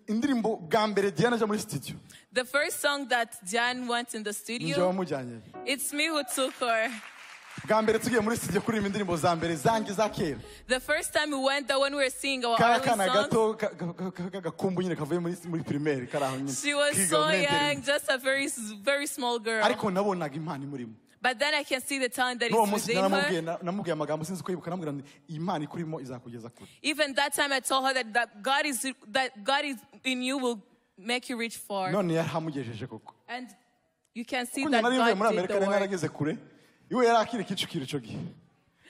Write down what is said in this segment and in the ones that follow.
indirimbo bwa mbere Diane aje muri studio. The first song that Diane went in the studio, it's me who took her. Bwa mbere tugiye muri studio kuririmba indirimbo za mbere zanjye za kera. The first time we went there, when we were singing our early songs, she was so young, just a very small girl. But then I can see the talent that is within her. Even that time I told her that God is in you will make you reach far. And you can see that God did the work. Iwe yarakire kicukiro cyo gihe.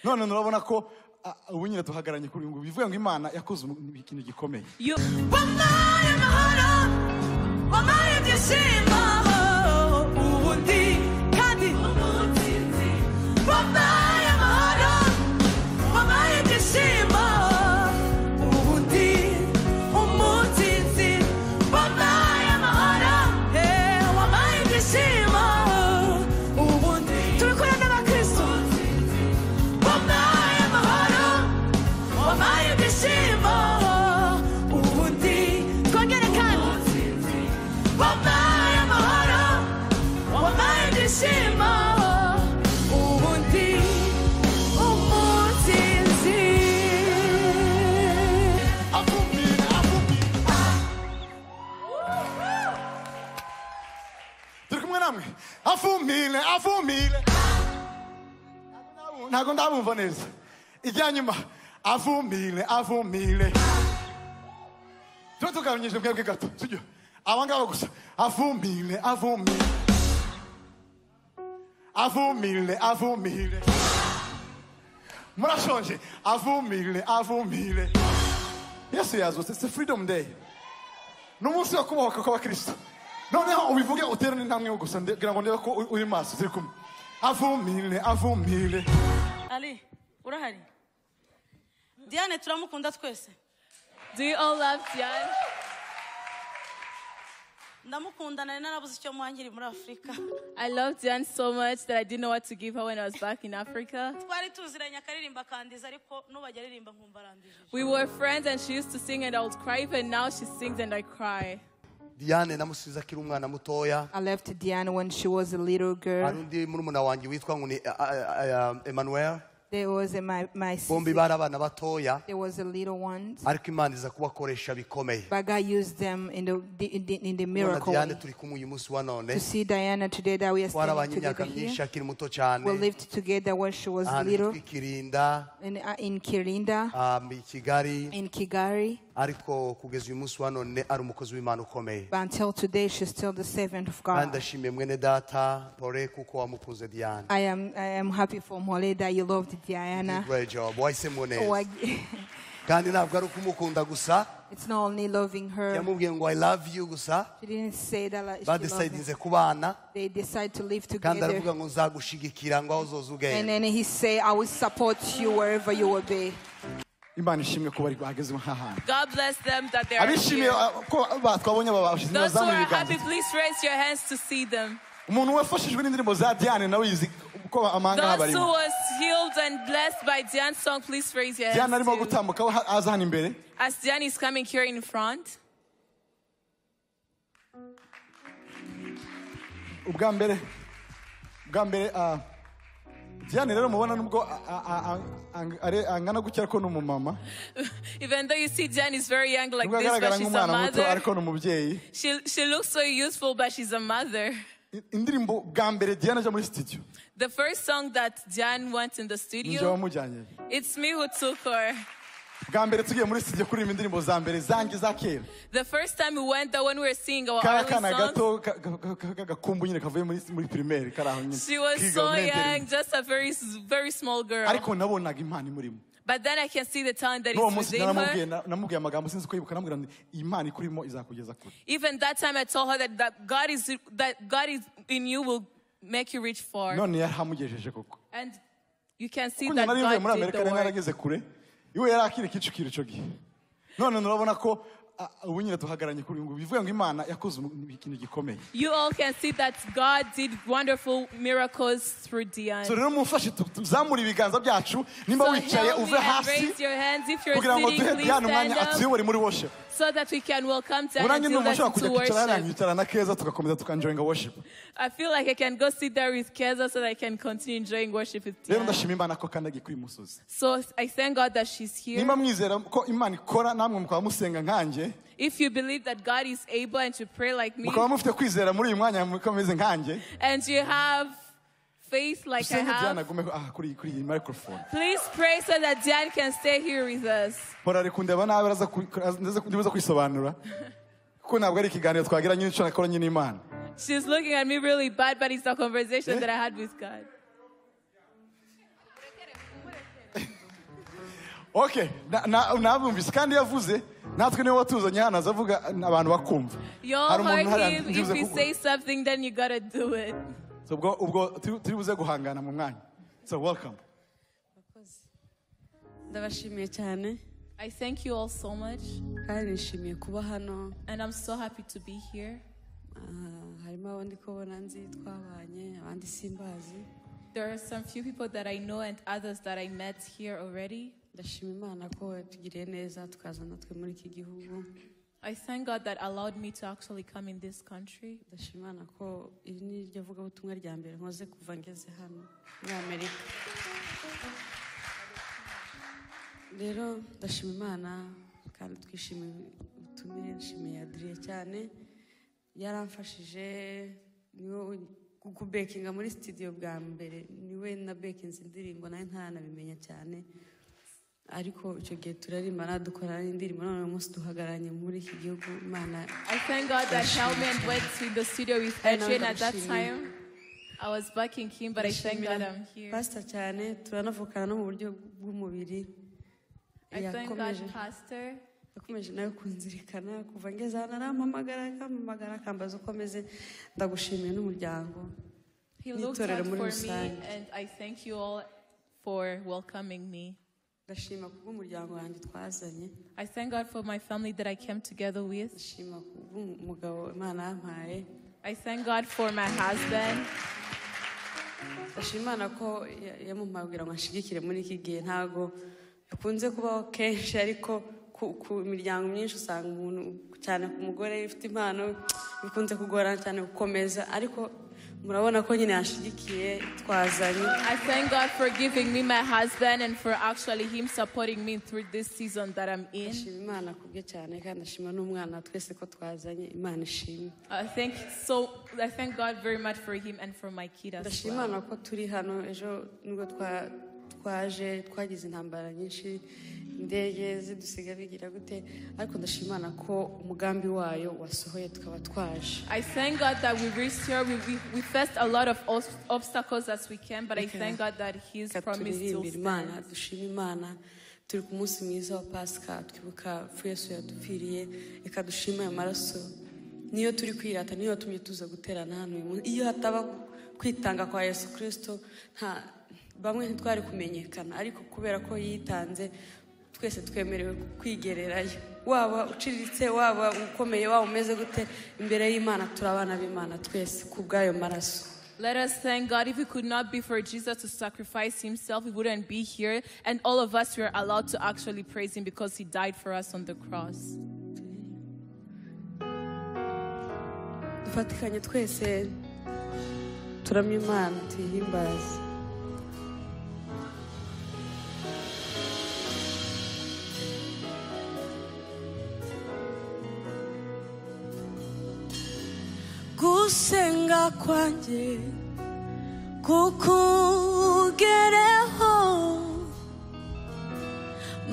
None urabona ko ubu nyine tuhagaranye kuri ngo bivuye ngo Imana yakoze ikintu gikomeye. Wamaye mahoro, wamaye byishimo, ubundi kandi umutsinzi. Wamaye mahoro, wamaye byishimo, ubundi umutsinzi. Wamaye mahoro, wamaye byishimo. Avumile. Ntago ndabumva neza. Ijyanyuma avumile. Tutukanyije mwebwe gato. Sibyo? Abangaba gusa. Avumile. Murashonje. Avumile. Yesu yazutse. It's a freedom day. N'umunsi wo kubohoka kw'Abakristo. Noneho ubivuge utera n'intambwe gusa ngira ngo ndebe ko uri maso ziri kumwe. Avumile. Ali, urahari? Diane turamukunda twese. Do you all love Diane? Ndamukunda nari narabuze icyo muhangiri muri Afrika. I love Diane so much that I didn't know what to give her when I was back in Africa. Twari tuziranye akaririmba kandiza ariko nubajya aririmba nkumva arandije. We were friends and she used to sing and I would cry, even now she sings and I cry. Diane namusiza akiri umwana mutoya. I left Diane when she was a little girl. Arundi murumuna wanjye witwa ngo ni Emmanuel. There was my bombi bari abana batoya. There was a little ones. Ariko Imana iza kubakoresha bikomeye. But God used them in the miracle. Diane turi kumwe uyu munsi wa none. To see Diana today that we are standing together here. We lived together when she was little. In Kirinda. In Kigali. Ariko kugeza uyu munsi wa none ari umukozi w'Imana ukomeye. But until today she's still the servant of God. Ndashimiye mwene data Pore kuko wamukunze Diane. I am happy for Mole that you loved Diana. Great job. Wahise muneza. Kandi ntabwo ari ukumukunda gusa. It's not only loving her. Yamubwiye ngo I love you gusa. She didn't say that like she loved him. Kubana. They decide to live together. Kandi aravuga ngo nzagushigikira ngo uzoza ugenda. And then he say I will support you wherever you will be. God bless them that they are here. Those who are happy, please raise your hands to see them. Those who was healed and blessed by Diane's song, please raise your hands too. As Diane is coming here in front. Diane rero mubona nubwo angana gukira ko n'umumama. Even though you see Diane is very young like this, but she's a mother. She looks so youthful, but she's a mother. Indirimbo bwa mbere Diane aje muri studio. The first song that Diane went in the studio, it's me who took her. The first time we went there, when we were singing our early songs, she was so young, just a very small girl. But then I can see the talent that is within her. Even that time I told her that God is in you will make you reach far. And you can see that God did the work. Iwe yarakire kicukiro cyo gihe. None urabona ko ubunyine tuhagaranye kuri ngo bivuga ngo Imana yakoze ikintu gikomeye. You all can see that God did wonderful miracles through Diane. So rero mufashe tuzamura ibiganza byacu nimba wicaye uve hasi. Raise your hands if you're kugira ngo sitting, duhe please Diane umwanya stand up. atuyobore muri worship. So that we can welcome Diane Uranye and n'umushaka to kujya kwicara worship. na Keza tugakomeza tukanjoyinga worship. I feel like I can go sit there with Keza so that I can continue enjoying worship with Diane. Rero ndashima Imana ko kandagiye kuri musozi. So I thank God that she's here. Nimba mwizera ko Imana ikora namwe mukaba musenga nkanje. If you believe that God is able and to pray like me, mukaba mufite kwizera muri uyu mwanya mukomeze nkanje. And you have faith like I have, kuri microphone. Please pray so that Diane can stay here with us. Porari kundeba nawe ndibuza kwisobanura. Kuko ntabwo ari ikiganiro twagiranye n'icyo nakoranye n'Imana. She's looking at me really bad, but it's a conversation that I had with God. Okay, nabumvise kandi yavuze natwe niwe watuzanye hano azavuga abantu bakumva. You all heard him. If he says something, then you gotta do it. So ubwo turi buze guhangana mu mwanya. So welcome. Ndabashimiye cyane. I thank you all so much. Kandi nishimiye kuba hano. And I'm so happy to be here. Harimo abandi ko bona nzi twabanye abandi simbazi. There are some few people that I know and others that I met here already. Ndashima Imana ko yatugiriye neza tukaza natwe muri iki gihugu. I thank God that allowed me to actually come in this country. Ndashima Imana ko iri ni ryo vuga ubutumwa rya mbere nkoze kuva ngeze hano muri Amerika. Rero ndashima Imana kandi twishimiye ubutumire. Ndashimiye Adrien cyane yaramfashije niwe kubekinga muri studio bwa mbere niwe na bekinze indirimbo nayo ntanabimenya cyane. Ariko icyo gihe turaririmba dukora indirimbo none umunsi duhagaranye muri iki gihugu Imana. I thank God that helped me and went to the studio with Adrien at that time. I was backing him, but I thank God I'm here. Pastor cyane turanavukana no mu buryo bw'umubiri. I thank God, Pastor. Yakomeje nawe kunzirikana kuva ngeze hano arampamagara akambaza uko meze. Ndagushimiye n'umuryango. He looked out for me and I thank you all for welcoming me. Ndashima kubw'umuryango wanjye twazanye. I thank God for my family that I came together with. Ndashima kubw'umugabo Imana yampaye. I thank God for my husband. Ndashima Imana ko yamumpaye kugira ngo ashigikire muri iki gihe. Ntago bikunze kubaho kenshi ariko ku miryango myinshi usanga umuntu cyane ku mugore ufite impano bikunze kugorana cyane gukomeza ariko murabona ko nyine yashigikiye twazanye. I thank God for giving me my husband and for actually him supporting me through this season that I'm in. Ndashima Imana kubwe cyane kandi ndashima n'umwana twese ko twazanye Imana ishimwe. I thank God very much for him and for my kid as well. Ndashima Imana ko turi hano ejo nubwo twagize intambara nyinshi indege zidusiga bigira gute ariko ndashima Imana ko umugambi wayo wasohoye tukaba twaje. I thank God that we reached here. We faced a lot of obstacles as we can, but I thank God that His promise still stands. Dushima Imana turi ku munsi mwiza wa Pasika twibuka fu Yesu yadupfiriye reka dushima amaraso niyo turi kwirata niyo tumye tuza guterana hano iyo hataba kwitanga kwa Yesu Kristo bamwe ntitwari kumenyekana ariko kubera ko yitanze twese twemerewe kwigererayo waba uciriritse waba ukomeye waba umeze gute imbere y'Imana turabana b'Imana twese kubgayo maraso. Let us thank God. If it could not be for Jesus to sacrifice himself, we wouldn't be here, and all of us were allowed to actually praise him because he died for us on the cross. Dufatikanye twese turamya Imana tuyihimbaze. Gusenga kwanjye kukugereho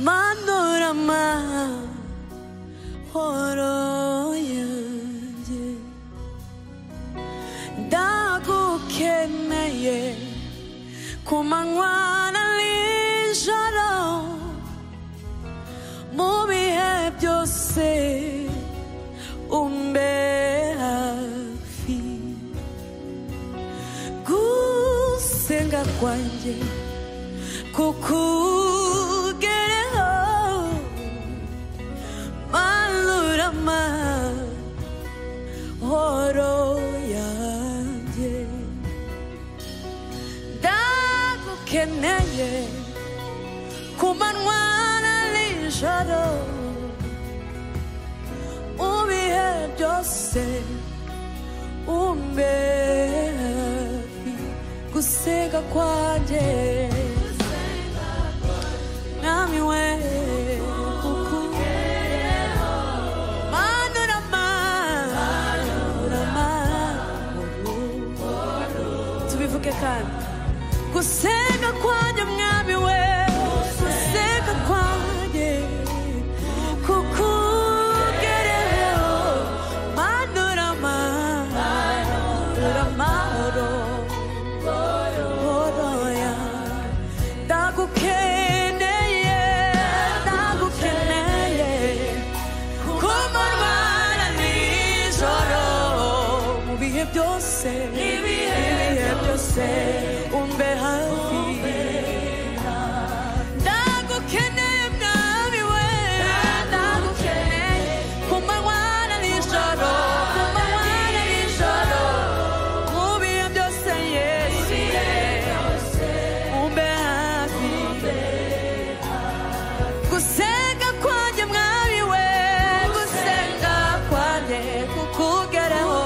manura amahoro yanjye ndagukeneye ku manywa na nijoro mu bihe byose gusenga kwanjye kukugereho manura byose umbe hafi gusenga kwanjye mwami we gusenga kwanjye mwami we gusenga kwanjye kukugereho manura amahoro ya ndagukeneye kumanywa na nijoro mu bihe byose umbe hafi ndagukeneye mwami we ndagukeneye kumanywa na nijoro mu bihe byose Yesu umbe hafi gusenga kwanjye mwami we gusenga kwanjye kukugereho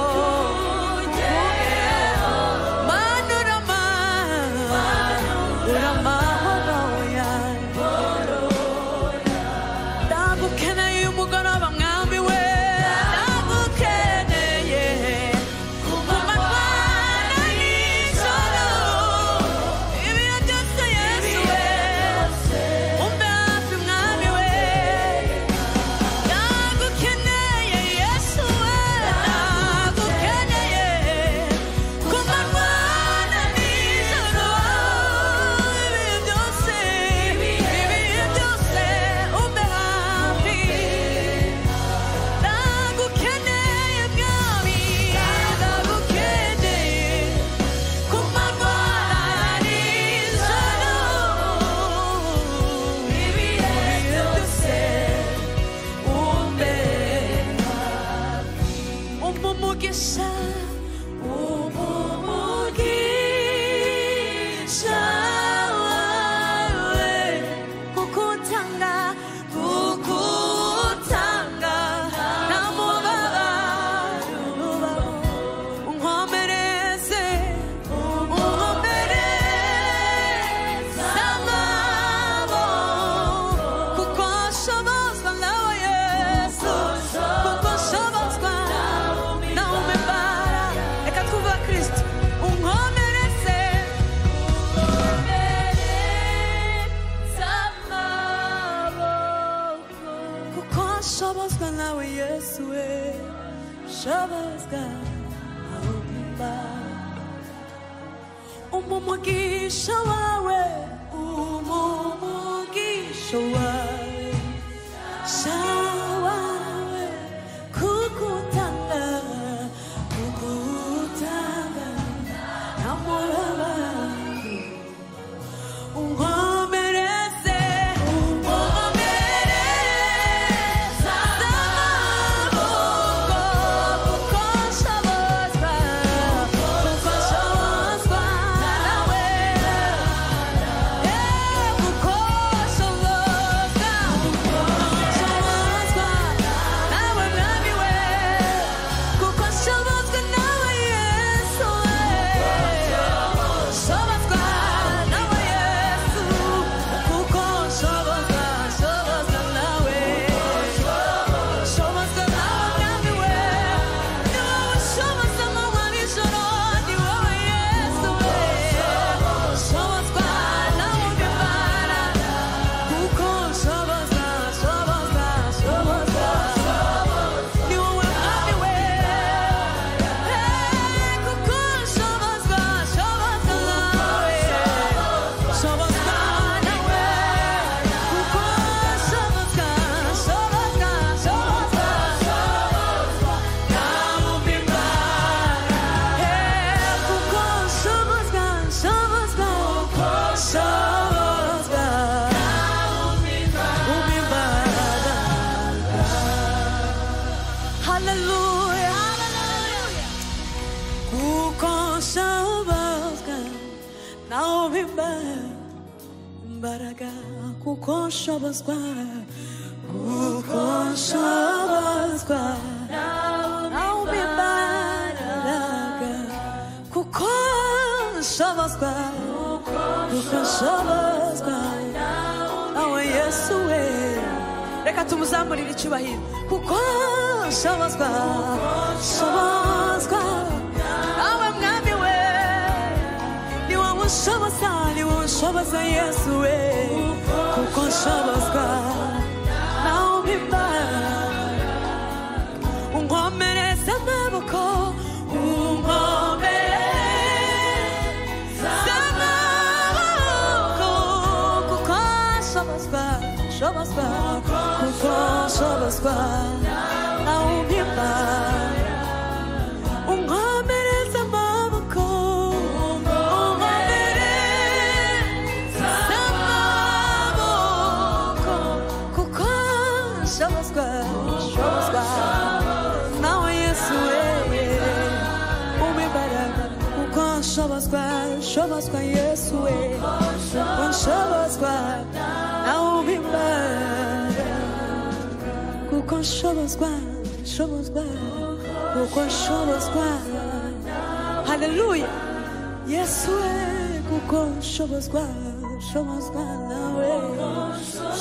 umugisha wawe shawawe kukutanga namuraba unkomereze imbaraga kuko nshobozwa nawe nshobozwa kuko nshobozwa nawe Yesu we reka tumuzamurire icyubahiro kuko nshobozwa nawe mwami we ni wowe unshoboza Yesu we kuko nshobozwa nawe mpimba unkomereza amaboko Shobozwa nawe umpimba unkomereza amaboko kuko shobozwa nawe Yesu we umimbaraga kuko shobozwa Yesu we shobozwa nawe umimbaraga kuko shobozwa haleluya Yesu we kuko shobozwa nawe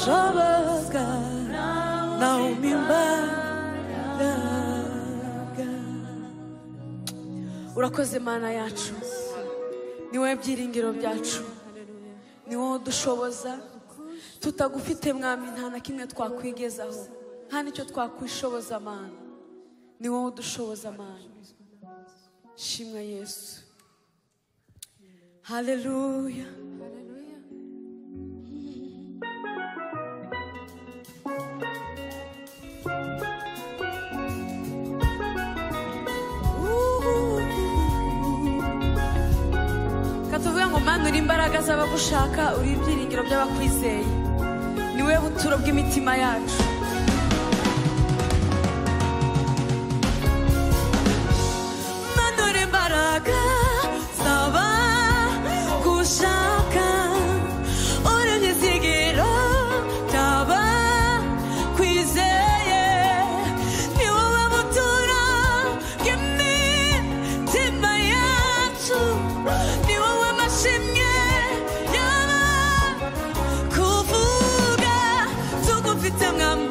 shobozwa nawe umimbaraga urakoze Mana yacu ni wowe byiringiro byacu ni wowe dushoboza tutagufite mwami nta na kimwe twakwigezaho nta nicyo twakwishoboza Mana ni wowe udushoboza Mana shimwa Yesu haleluya katuvuga ngo Mana uri imbaraga z'abagushaka uri ibyiringiro by'abakwizeye ni wowe buturo bw'imitima yacu Mana uri imbaraga z'abagushaka uri ibyizigiro by'abakwizeye ni wowe buturo bw'imitima yacu ni wowe mashimwe y'abakuvuga tugufite mwami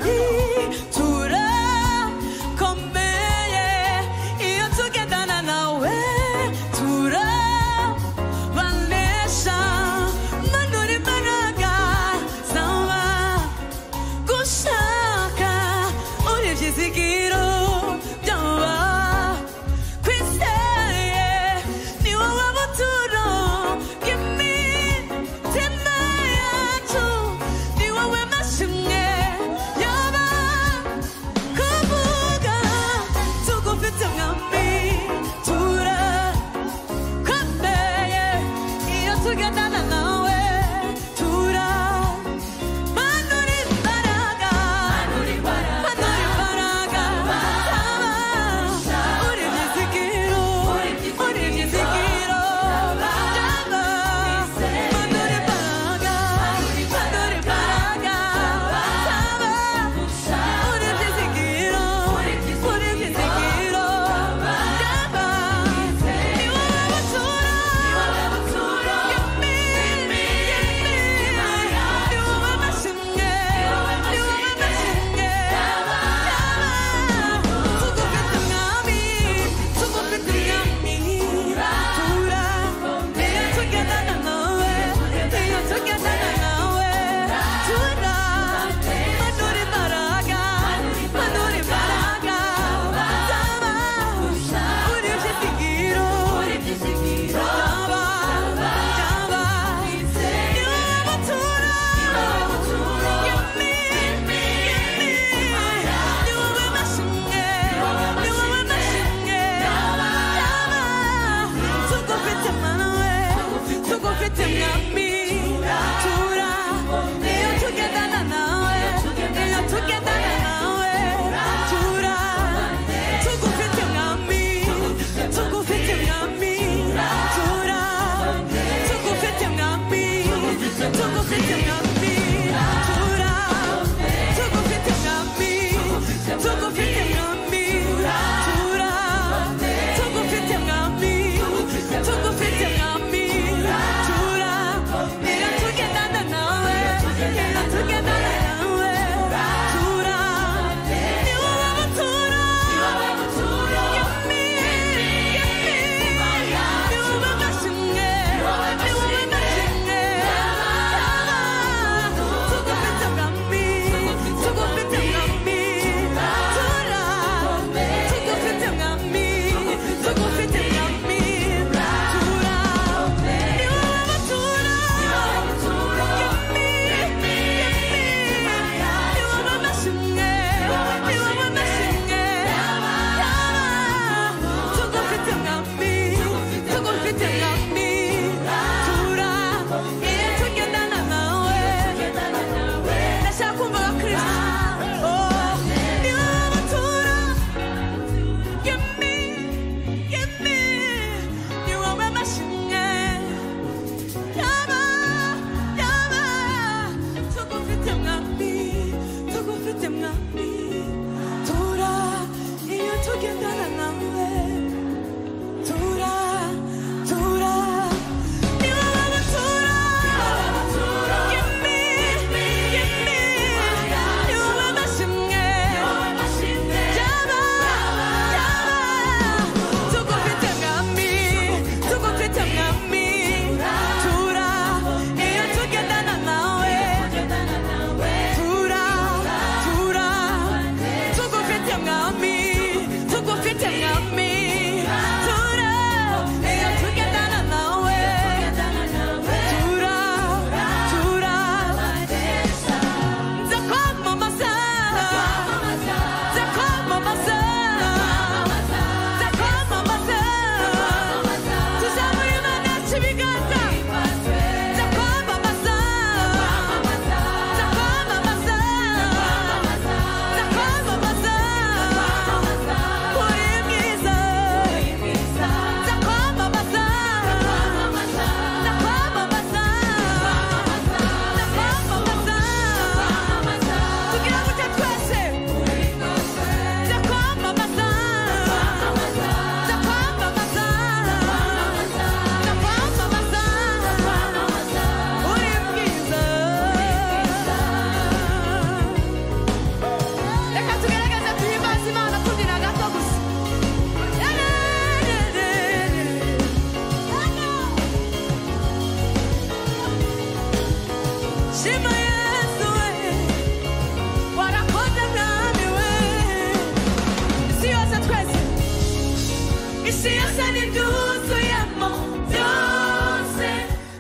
isi yose n'ibyuzuyemo byose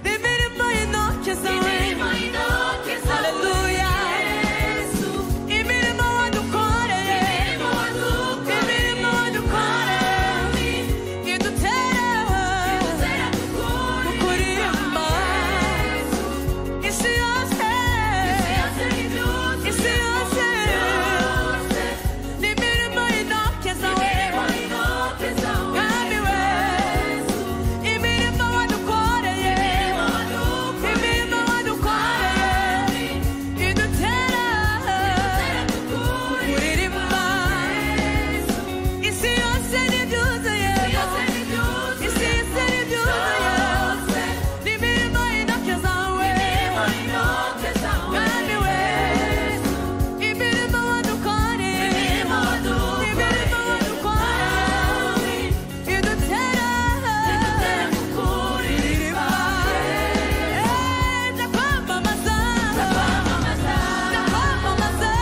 n'imirimo y'intoki zawe haleluya imirimo wadukoreye imirimo wadukoreye idutera kukurimba isi yose n'imirimo y'intoki zawe Mwami we imirimo wadukoreye imirimo wadukoreye idutera kuririmba isi yose n'ibyuzuye isi yose n'ibyuzuye n'imirimo y'intoki zawe Mwami we imirimo wadukoreye imirimo wadukoreye idutera kuririmba ndakwamamaza ndakwamamaza ndakwamamaza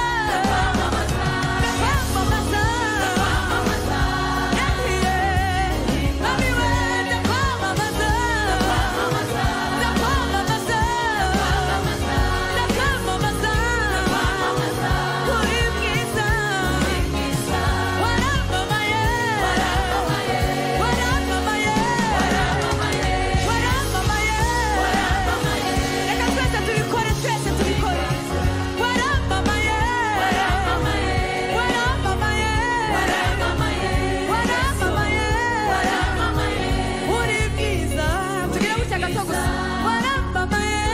Mwami we ndakwamamaza ndakwamamaza ndakwamamaza uri mwiza waramamaye waramamaye waramamaye reka twese tubikore waramamaye waramamaye uri mwiza tugire gutya gato gusa waramamaye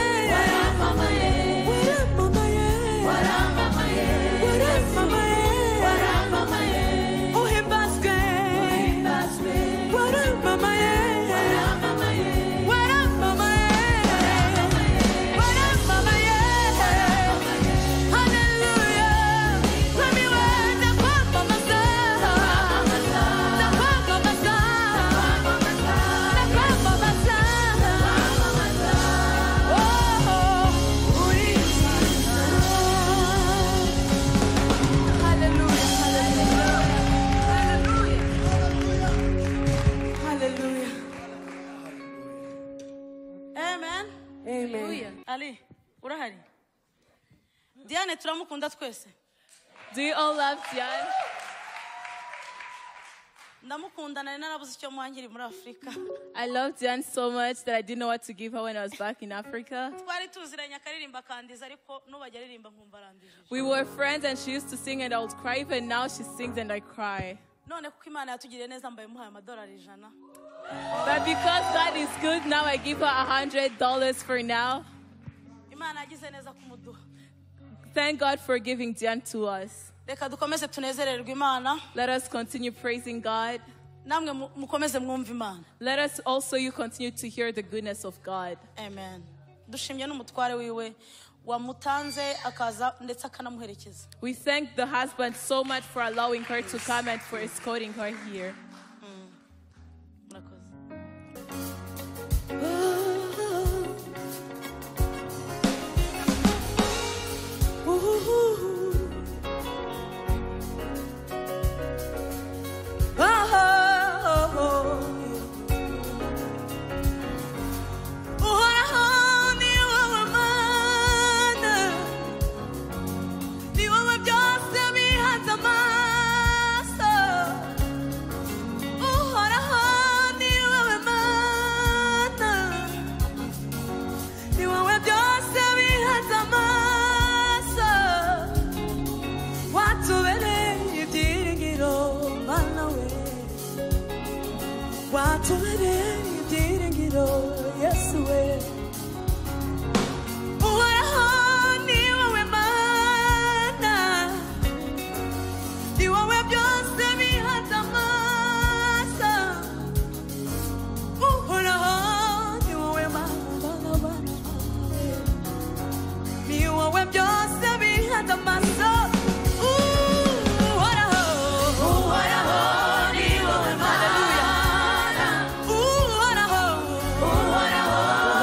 uhimbazwe waramamaye haleluya Mwami we ndakwamamaza ndakwamamaza uri mwiza haleluya haleluya Amen. amen Ali, urahari? Diane turamukunda twese. Do you all love Diane? Ndamukunda nari narabuze icyo muhangiri muri Afrika. I love Diane so much that I didn't know what to give her when I was back in Africa. Twari tuziranye akaririmba kandiza ariko nubajya aririmba nkumva arandije. We were friends and she used to sing and I would cry, even now she sings and I cry. None kuko Imana yatugiriye neza mbaye muhaye amadolari 100. But because God is good, now I give her $100 for now. Imana yagize neza kumuduha. Thank God for giving Diane to us. Reka dukomeze tunezererwe Imana. Let us continue praising God. Namwe mukomeze mwumva Imana. Let us also you continue to hear the goodness of God. Amen. Dushimye n'umutware wiwe wamutanze akaza ndetse akanamuherekeza. We thank the husband so much for allowing her to come and for escorting her here. Murakoze.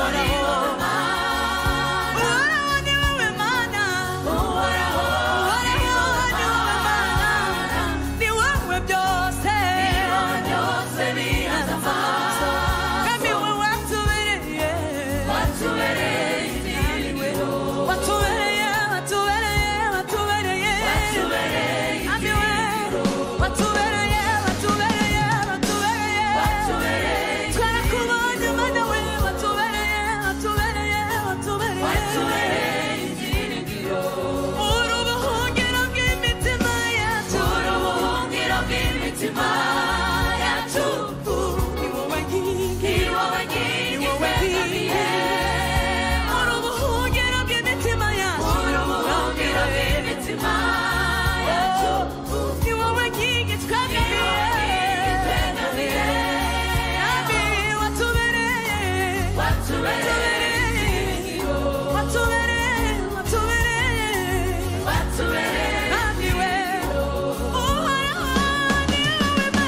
Hallelujah. imitima yacu ni wowe nkingi twegamiye uri ubuhungiro bw'imitima yacu uri ubuhungiro bw'imitima yacu ni wowe nkingi twegamiye nami watubereye nami we uhoraho ni wowe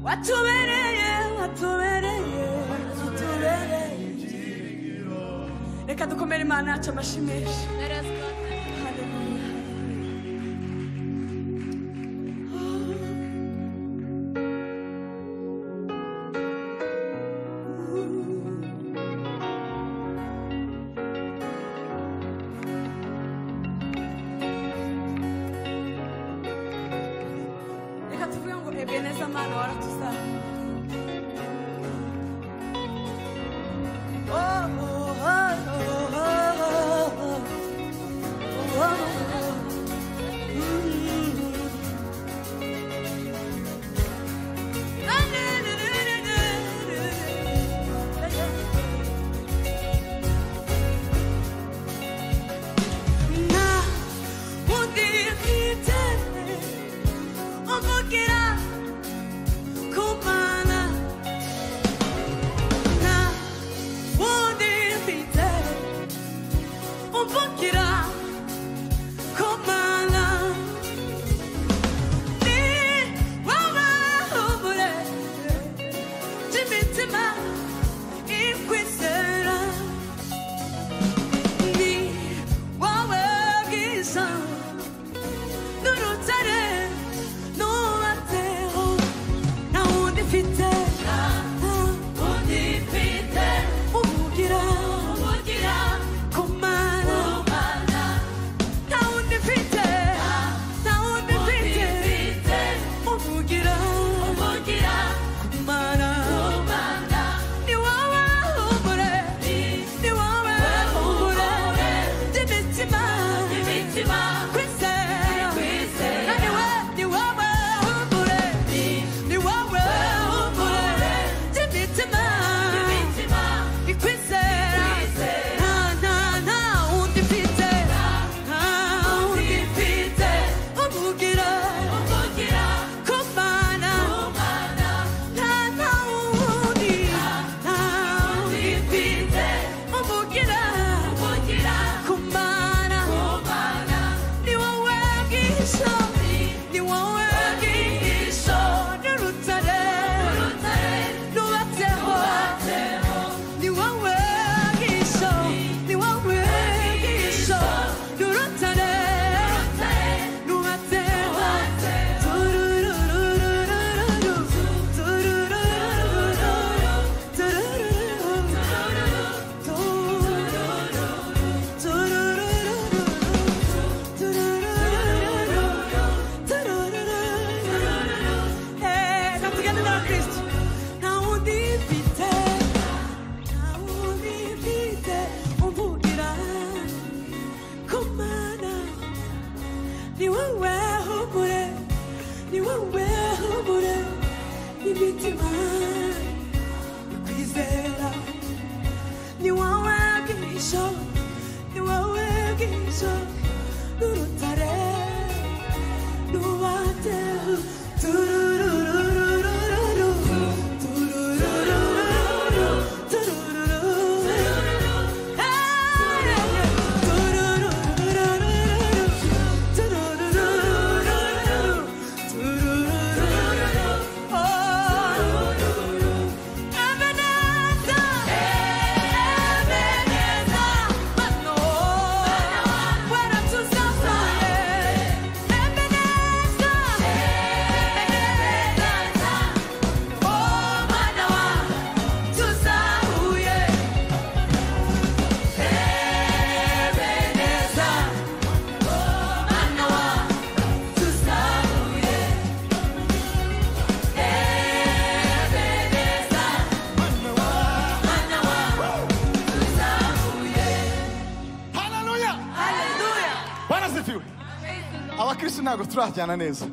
watubereye reka dukomere Imana yacu amashyi menshi. Let us go. Reka tuvuge ngo Ebeneza Mana waratuza. abakristo ntabwo turajyana neza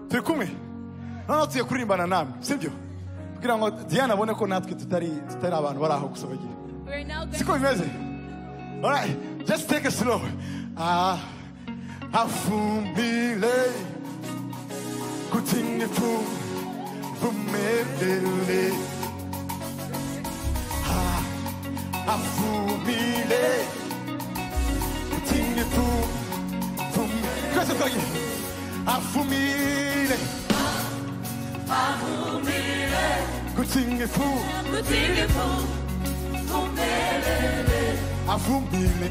turi kumwe noneho tugiye kuririmbana namwe sibyo kugira ngo Diane abone ko natwe tutari abantu bari aho gusa bagiye siko bimeze. Alright, just take it slow. Afumile kutingi fumele afumile kutingi fumele afumile Gutingifu Avumile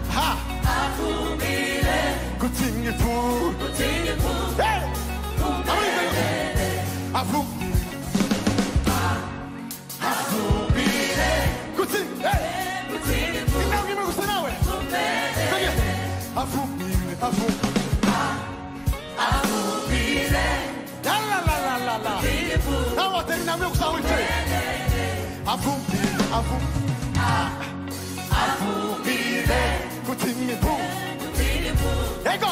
Ha Gutingifu Hey Avumile Gutingifu Inawime gusanawe Avumile La la la la la la Now what then I'm sorry Avumile Gutingifu Ego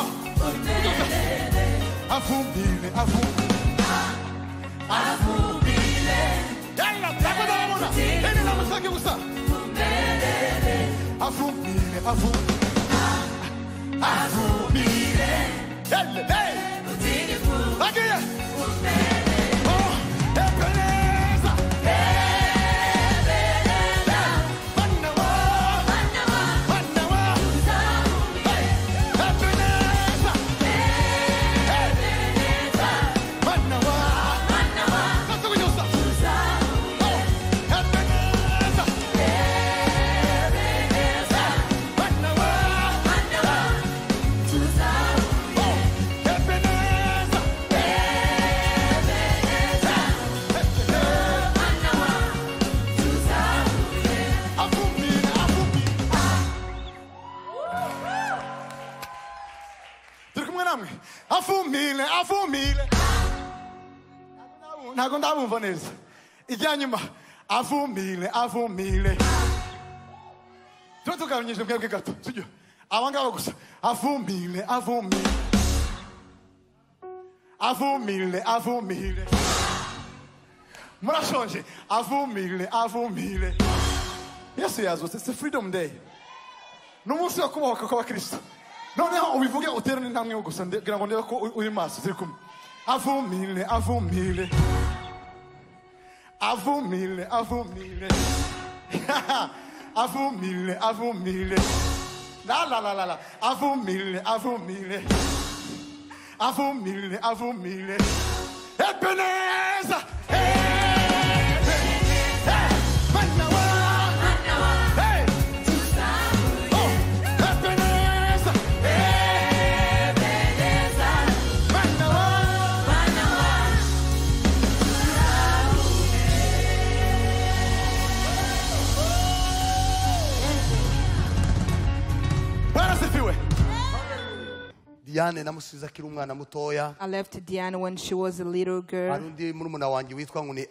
Avumile Yalla takoda mona ene na musaki gusa Avumile Yalla hey Gutingifu Agiye Oh Ebeneza Avumile Ntago ndabumva neza Ijyanyuma Avumile Tutugabanyije mwebwe gato sibyo Abangaba gusa Avumile Murashonje Avumile Yesu yazutse it's a freedom day N'umunsi wo kubohoka kw'abakristo Noneho ubivuge uterane intambwe gusa ngira ngo ndebe ko uri maso turi kumwe Avumile La la la la la Avumile Ebeneza Diane namusiza akiri umwana mutoya. I left Diane when she was a little girl. Arundi murumuna wanjye witwa ngo ni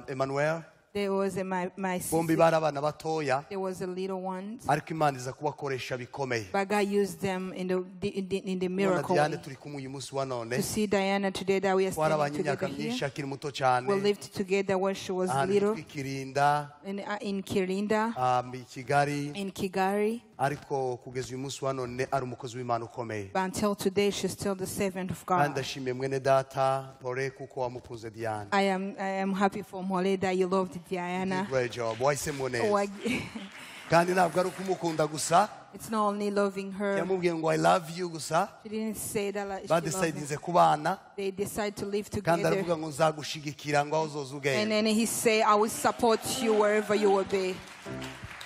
Emmanuel. There was my sister. Bombi bari abana batoya. There was a little ones. Ariko Imana iza kubakoresha bikomeye. But God used them in the miracle. Diane turi kumwe uyu munsi wa none. To see Diana today that we are standing together here. We lived together when she was little. In Kirinda. In Kigali. Ariko kugeza uyu munsi wa none ari umukozi w'Imana ukomeye. But until today she's still the servant of God. Ndashimiye mwene data Pore kuko wamukunze Diane. I am happy for Mole that you loved Diana. Great job. Wahise muneza. Kandi ntabwo ari ukumukunda gusa. It's not only loving her. Yamubwiye ngo I love you gusa. She didn't say that like she decided kubana. They decide to live together. Kandi aravuga ngo nzagushigikira ngo uzoza ugenda. And then he say I will support you wherever you will be.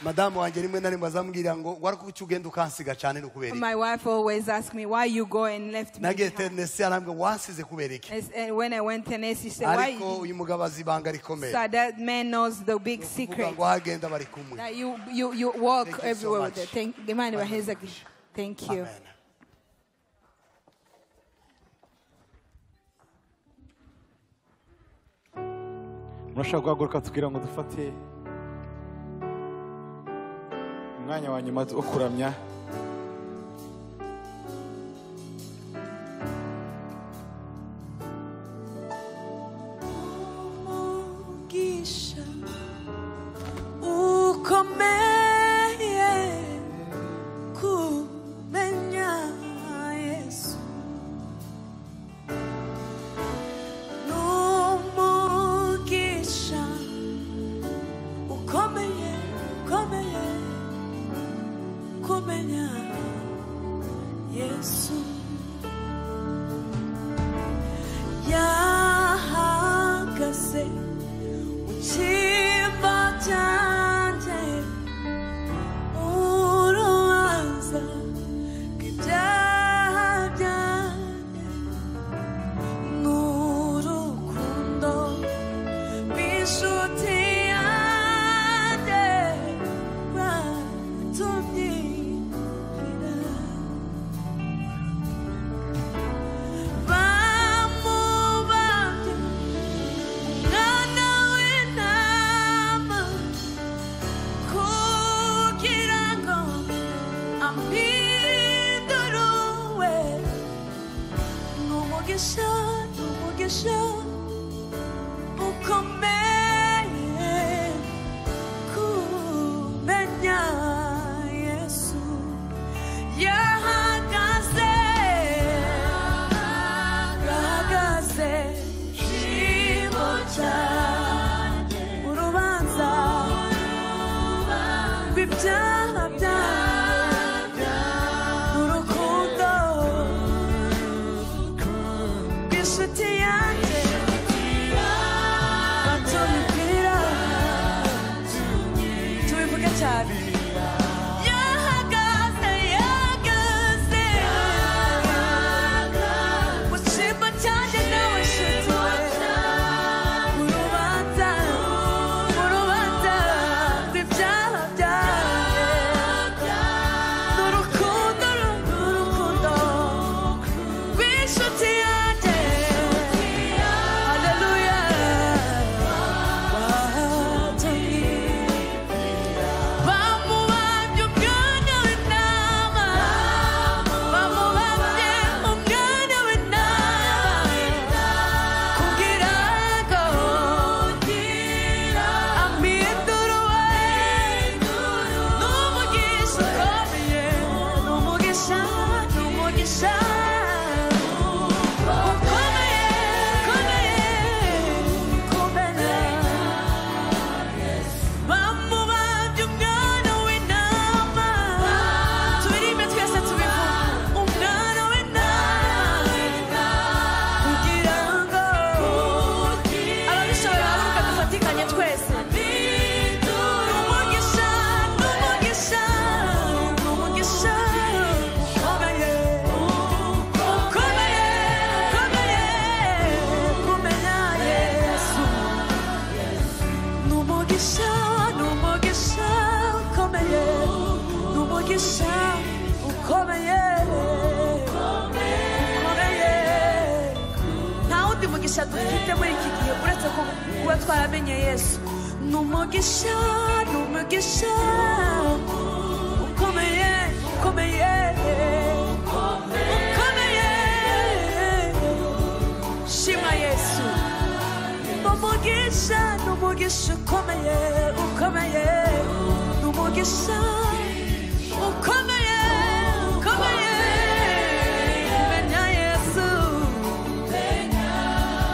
Madamu wanjye rimwe na rimwe azambwira ngo warakuki ugenda ukansiga cyane no kubera. My wife always asks me why you go and left me. Nage Tennessee arambwira wansize kubera iki. And when I went to Tennessee, she said why. Ariko uyu mugabo azibanga rikomeye. So that man knows the big secret. Ngo agenda bari kumwe. That you walk everywhere with it. Thank you. Amen. Murashaka guhaguruka tugira ngo dufate umwanya wa nyuma wo kuramya. Come n'umugisha ukomeye kumenya Yesu yahagaze shimo cyanjye urubanza rw'ibyaha byanjye n'urukundo rw'inshuti yanjye batubibwira tubivuge cyane dufite muri iki gihe uretse kuba twaramenye Yesu n'umugisha ukomeye shima Yesu n'umugisha ukomeye n'umugisha ukomeye menya Yesu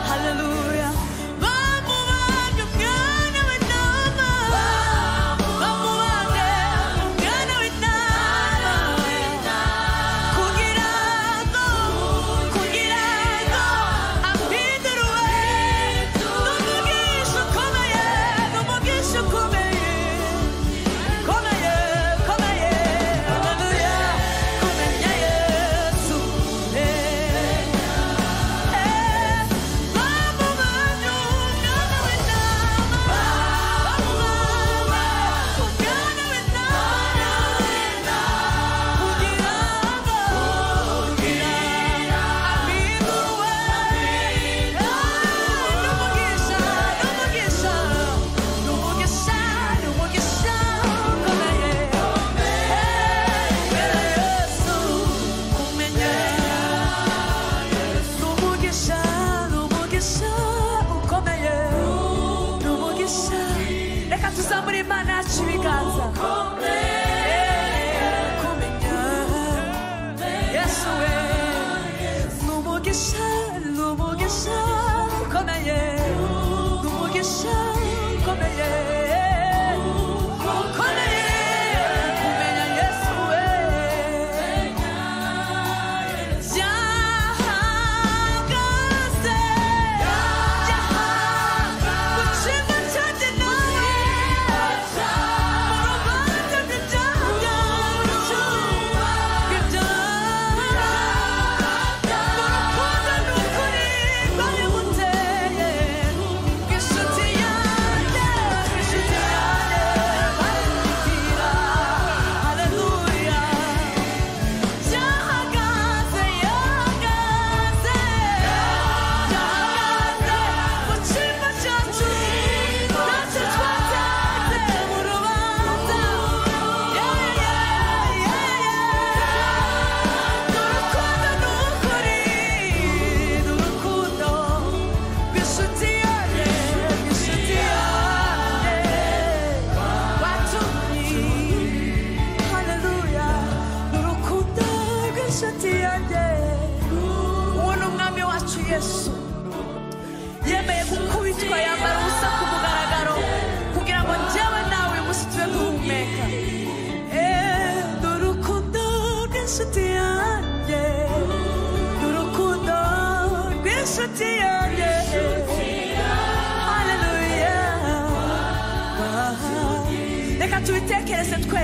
hallelujah bamubanje umwana w'intama kugira ngo ampindure n'umugisha ukomeye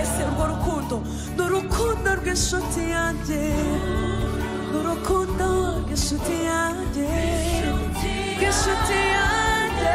twese urwo rukundo n'urukundo rw'inshuti yanjye n'urukundo rw'inshuti yanjye rw'inshuti yanjye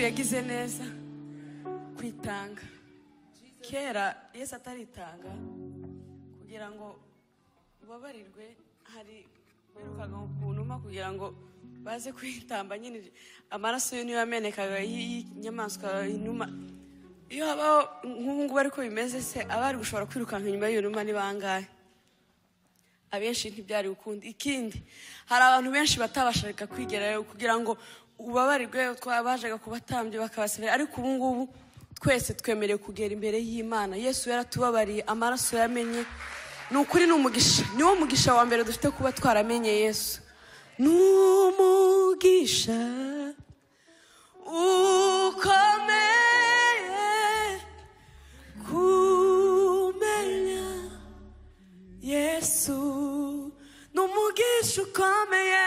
yagize neza kwitanga kera Yesu ataritanga kugira ngo ubabarirwe hari birukaga ku numa kugira ngo baze kwitamba nyine amaraso yo niyo yamenekaga y'inyamaswa inuma iyo habaho nk'ubu ariko bimeze se abari gushobora kwirukanka inyuma y'iyo numa ni bangahe abenshi ntibyari ukundi ikindi hari abantu benshi batabashaga kwigerayo kugira ngo ubabarirwe twabajaga kubatambye bakabasabira ariko ubu ngubu twese twemerewe kugera imbere y'Imana Yesu yaratubabariye amaraso yamenye n'ukuri n'umugisha niwo mugisha wa mbere dufite kuba twaramenye Yesu n'umugisha ukomeye kumenya Yesu n'umugisha ukomeye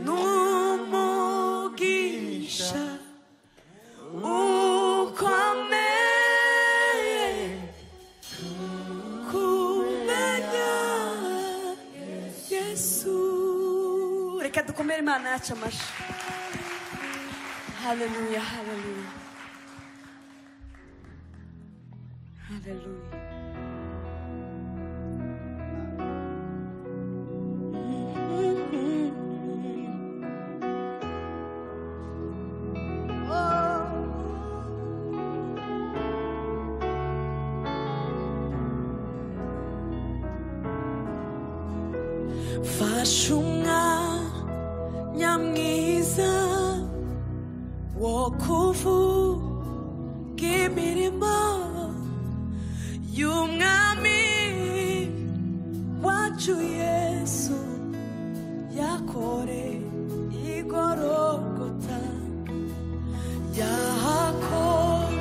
n'umugisha ukomeye kumenya Yesu reka dukomere Imana yacu amashyi haleluya haleluya haleluya fasha umwanya mwiza wo kuvuga imirimo y'umwami wacu Yesu yakore igorogota yahakore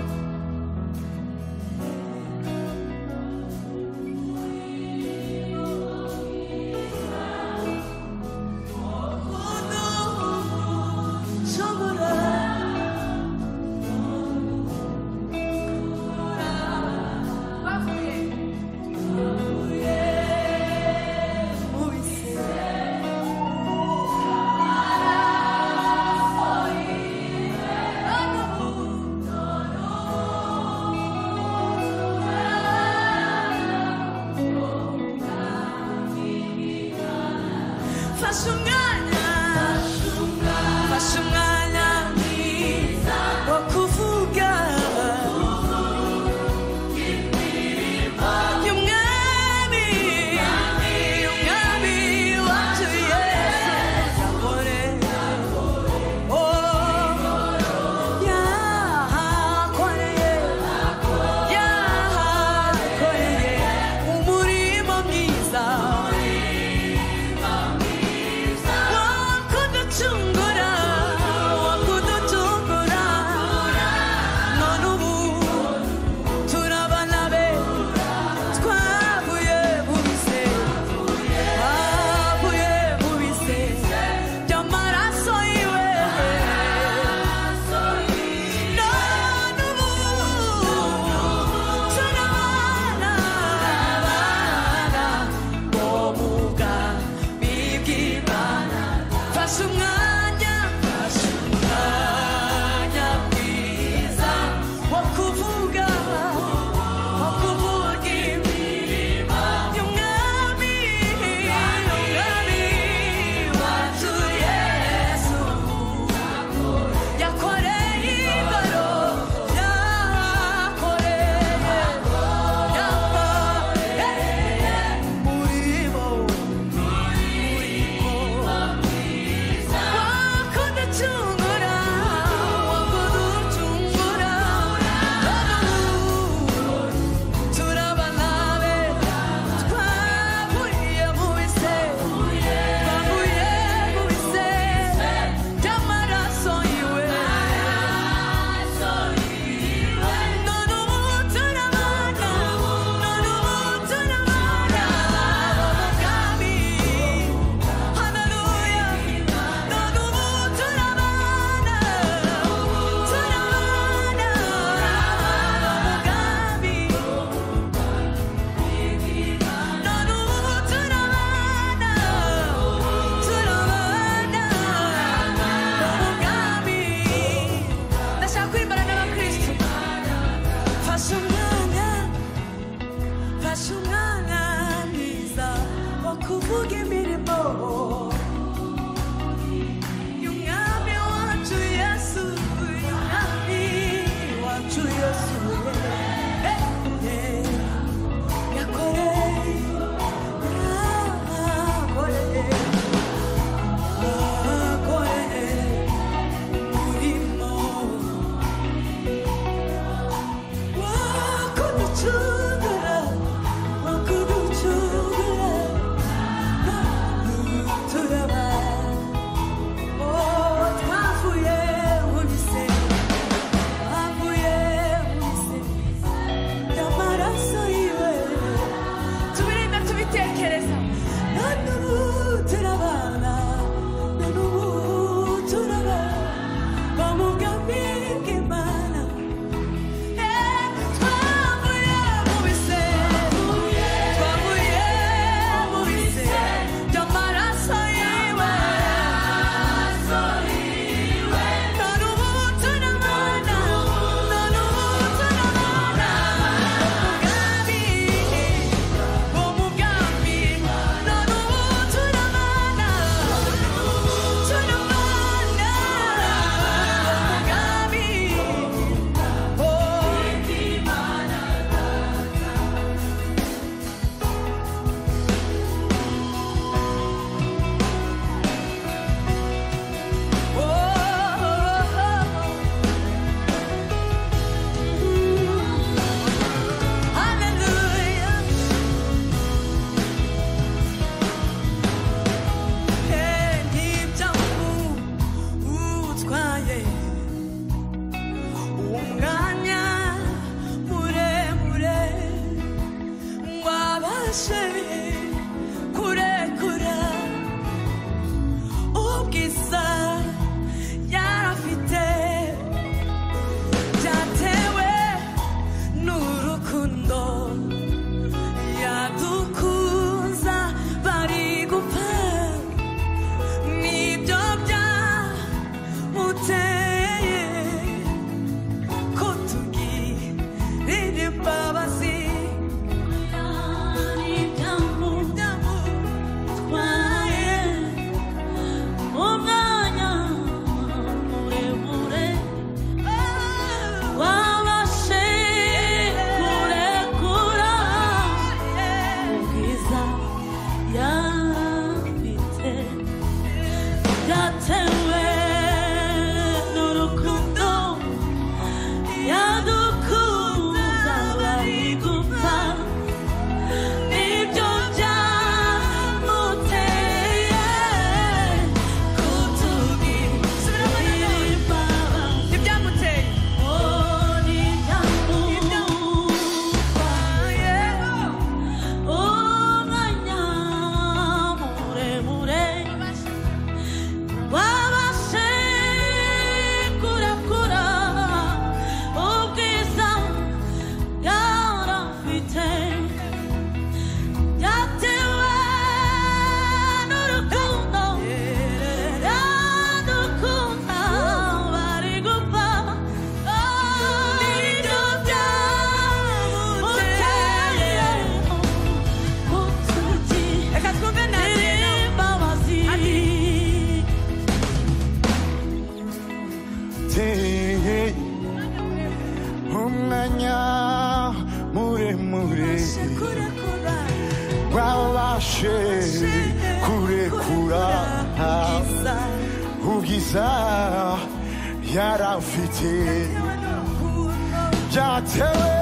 Yatewe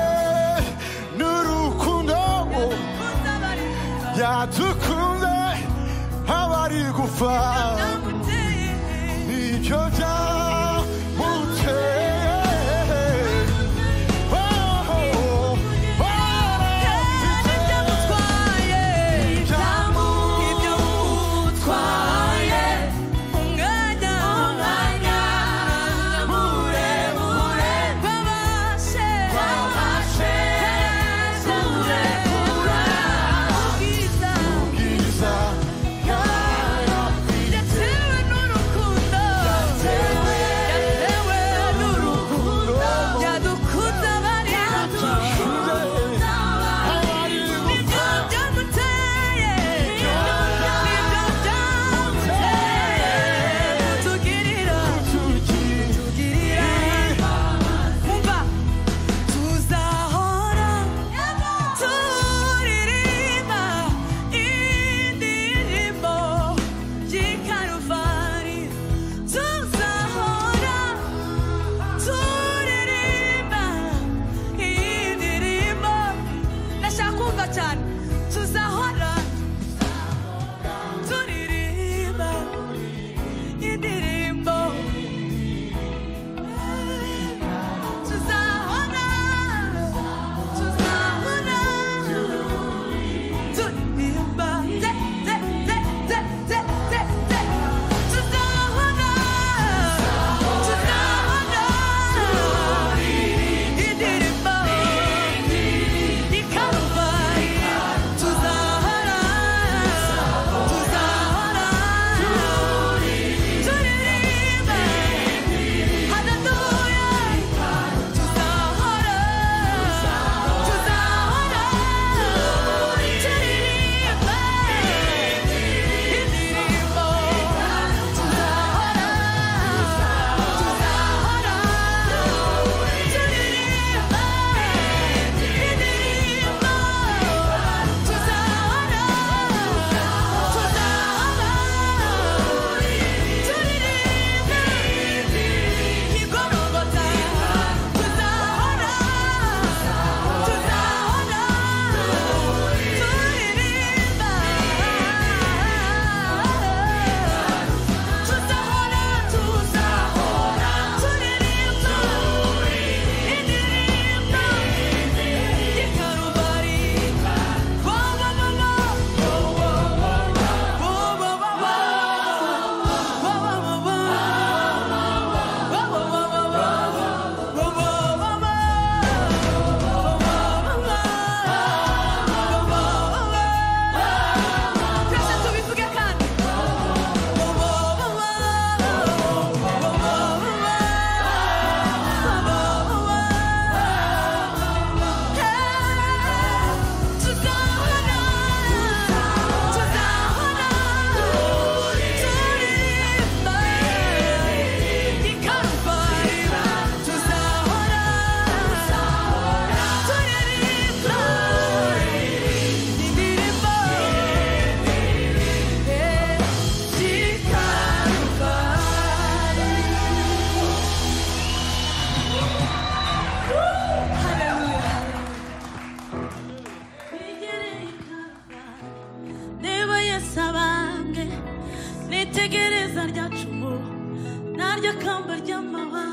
narya kamba ry'amahwa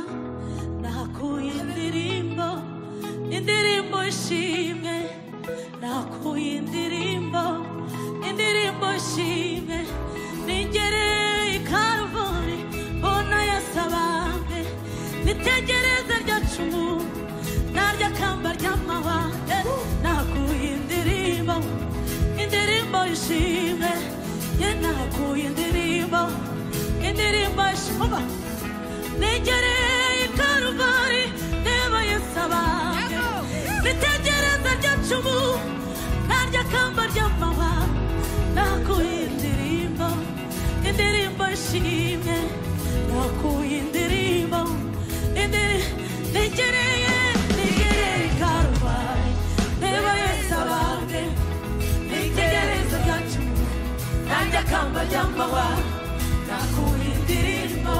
nakuye indirimbo ishimwe nakuye indirimbo ishimwe ningereye i Karuvali mbona yasabambe nitegereza ryacu narya kamba ry'amahwa nakuye indirimbo ishimwe ye nakuye indirimbo ishimwe ningereye i Karuvali ndeba yasabambe nitegereza ryacu narya kamba ry'amahwa nakuye indirimbo ishimwe nakuye indirimbo nigereye i Karuvali ndeba yasabambe nitegereza ryacu narya kamba ry'amahwa nakuye indirimbo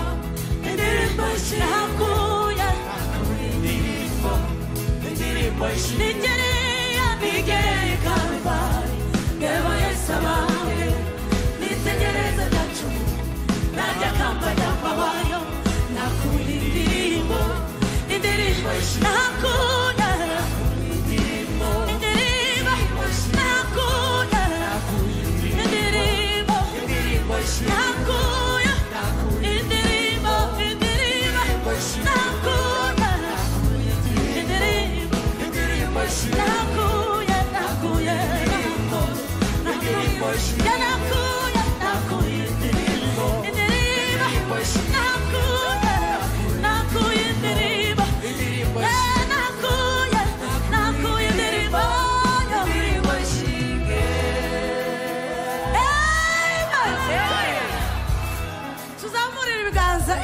ishimwe nakuye indirimbo ishimwe nigereye i Karuvali ndeba yasabambe nitegereza ryacu narya kamba ry'amahwa nakuye indirimbo ishimwe nakuye indirimbo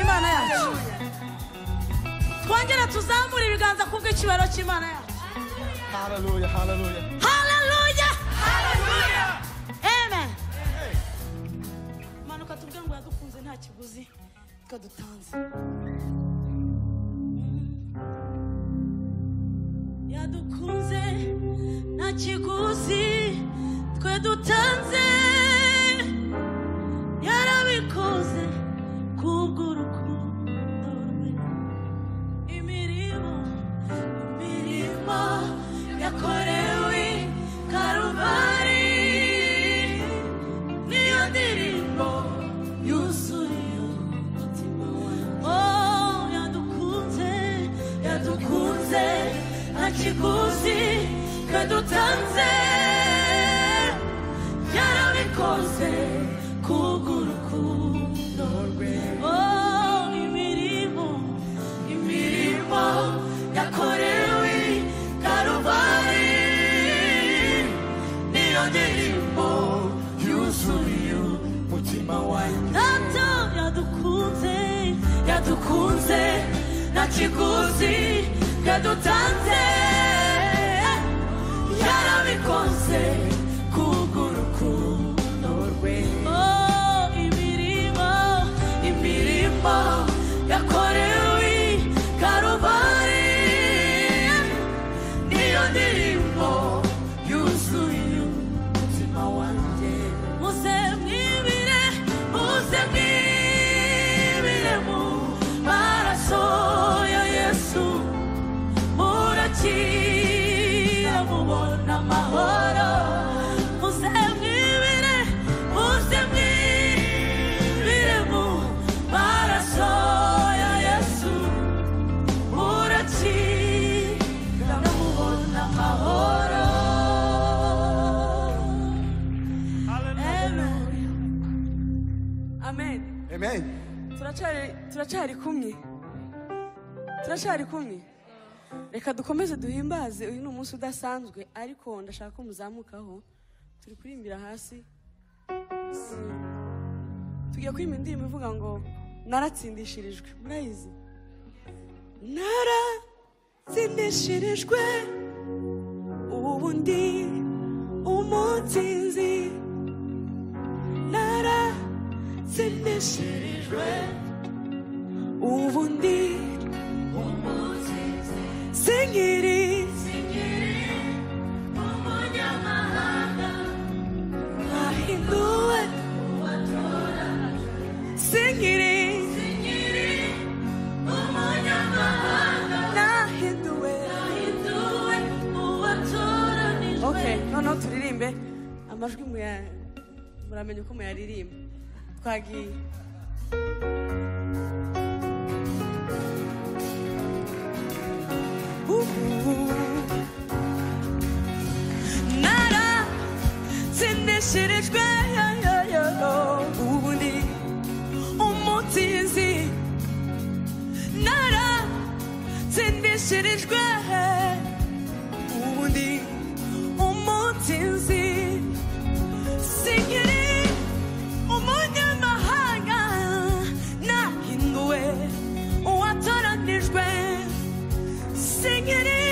Imana yacu twongera tuzamura ibiganza kubw'ikibaro cy'Imana yacu. Hallelujah, hallelujah. Hallelujah, hallelujah. Amen. Manuka tubwire ngo yadukunze nta kiguzi twadutanze. Yadukunze nta kiguzi twe dutanze. Yarabikoze kubw'urukundo rwe. Imirimo yakorewe Karuvali niyo ndirimbo yuzuye umutima wanjye. Oh, yadukunze nta kiguzi twe dutanze. Yarabikoze kubw'urukundo rwe. Oh, imirimo yakorewe Karuvali niyo ndirimbo yuzuye umutima wanjye. Data yadukunze nta kiguzi yadutanze. Yarabikoze kubw'urukundo rwe. Oh, imirimo yakorewe Karuvali niyo ndirimbo yuzuye umutima wanjye. Muze mwibire mu maraso ya Yesu murakira mubona amahoro. Muze mwibire mu maraso ya Yesu murakira mubona amahoro. Amen. Amen. turacyari kumwe. Reka dukomeze duhimbaze. Uyu ni umunsi udasanzwe ariko ndashaka ko muzamukaho. Turi kurimbira hasi. Tugiye kwimba indirimbo ivuga ngo naratsindishirijwe. Murayizi? Naratsindishirijwe ubu ndi umutsinzi. Naratsindishirijwe ubu ndi umutsinzi. Singiri umunyamahanga nahinduwe. Singiri Okay, noneho turirimbe amajwi muramenye uko muyaririmba. Twagiye. Nara sindishirijwe ubundi umutizi. Nara sindishirijwe ubundi umutizi. Singiri umunyamahanga nahinduwe uwatoranijwe. Singiri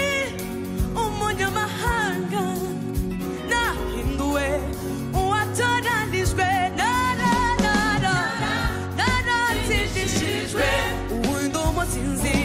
umunyamahanga nahinduwe uwatoranijwe. Nara sindishirijwe ubundi umutizi.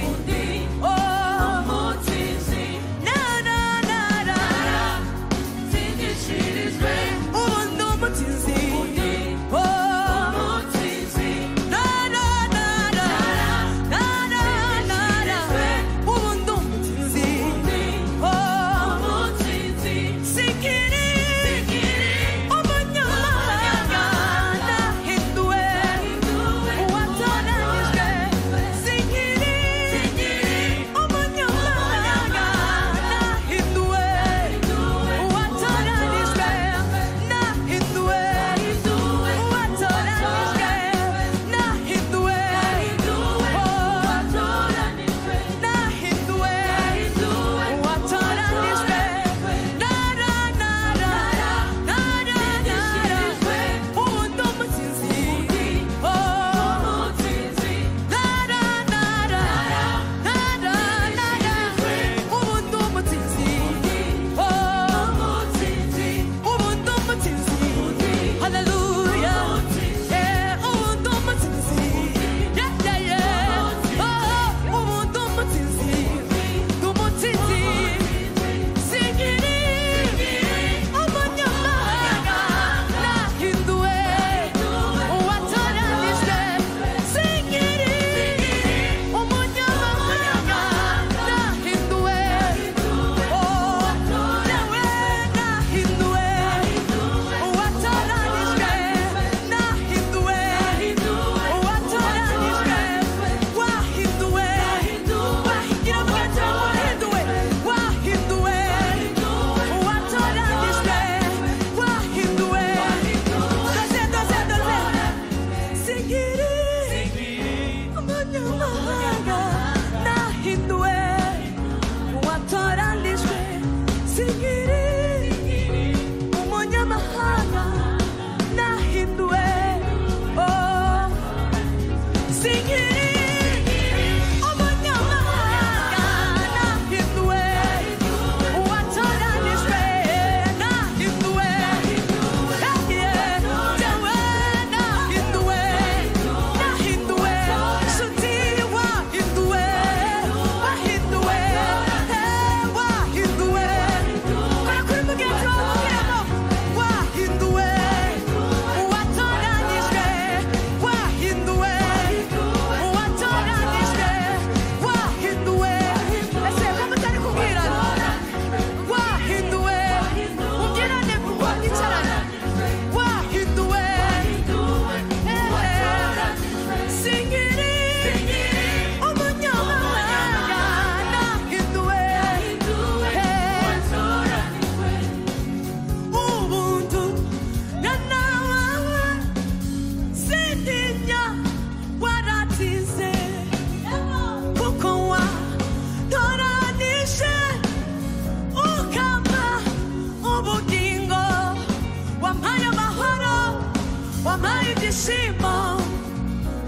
Byishimo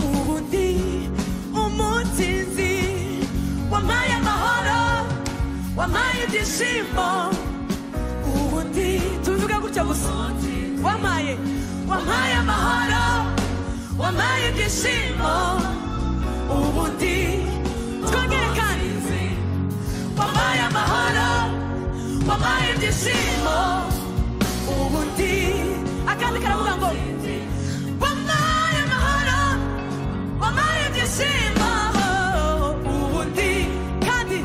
ubundi umutizi wampaye amahoro wampaye ibyishimo ubundi tuvuga gutya gusa wampaye amahoro wampaye ibyishimo ubundi twongere kandi wampaye amahoro wampaye ibyishimo ubundi akandi karavuga ngo wampaye amahoro wampaye ibyishimo ubundi kandi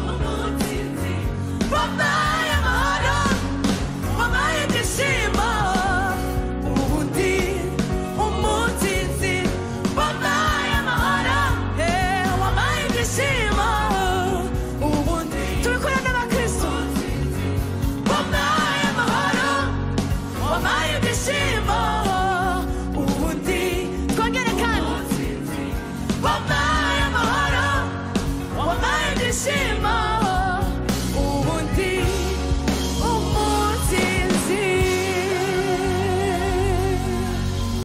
wampaye amahoro byishimo